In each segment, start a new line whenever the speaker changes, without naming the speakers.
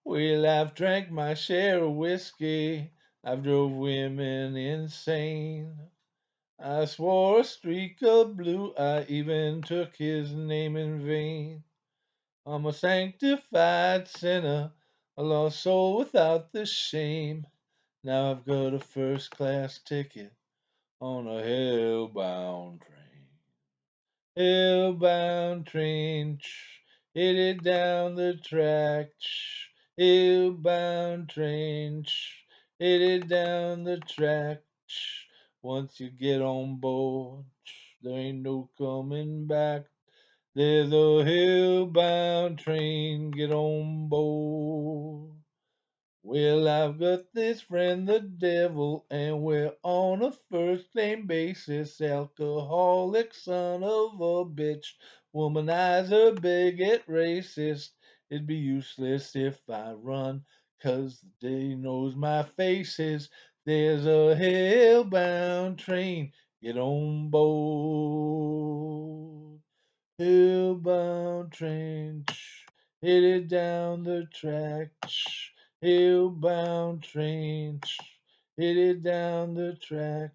Well, I've drank my share of whiskey. I've drove women insane. I swore a streak of blue. I even took his name in vain. I'm a sanctified sinner, a lost soul without the shame. Now I've got a first class ticket on a hell-bound train. Hillbound train, headed down the track. Hillbound train, headed down the track. Once you get on board, there ain't no coming back. There's a hillbound train, get on board. Well, I've got this friend, the devil, and we're on a first name basis. Alcoholic son of a bitch, womanizer, bigot, racist. It'd be useless if I run, 'cause the day knows my faces. There's a hellbound train, get on board. Hillbound train, headed down the track. Hillbound train, headed down the track.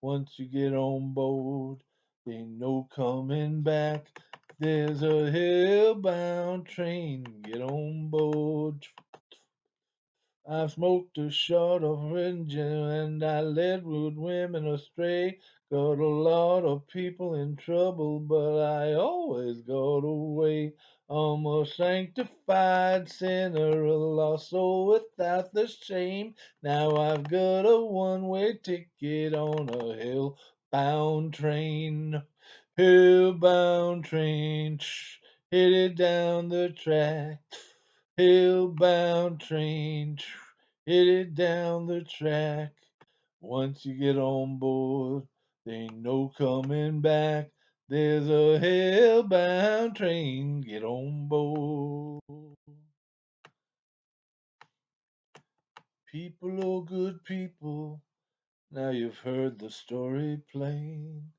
Once you get on board, ain't no coming back. There's a hillbound train, get on board. I've smoked a shot of engine and I led rude women astray. Got a lot of people in trouble, but I always got away. I'm a sanctified sinner, a lost soul without the shame. Now I've got a one-way ticket on a hell-bound train. Hillbound train, headed down the track. Hillbound train, headed down the track. Once you get on board, there ain't no coming back. There's a hillbound train, get on board. People, oh good people, now you've heard the story plain.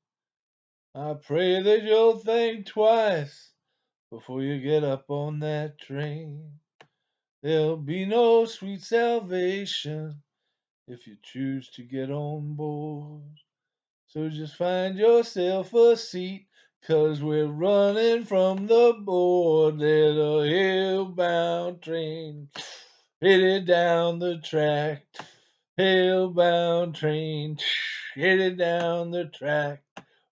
I pray that you'll think twice before you get up on that train. There'll be no sweet salvation if you choose to get on board. So just find yourself a seat, 'cause we're running from the board. There's a hillbound train headed down the track. Hillbound train headed down the track.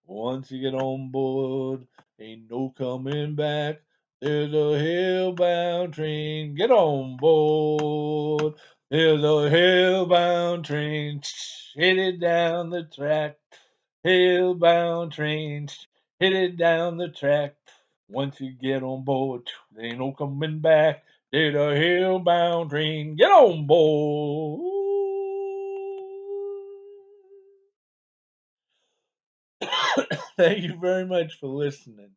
Once you get on board, ain't no coming back. There's a hillbound train, get on board. There's a hillbound train headed down the track. Hillbound train headed down the track. Once you get on board, there ain't no coming back. There's a hillbound train, get on board. Thank you very much for listening.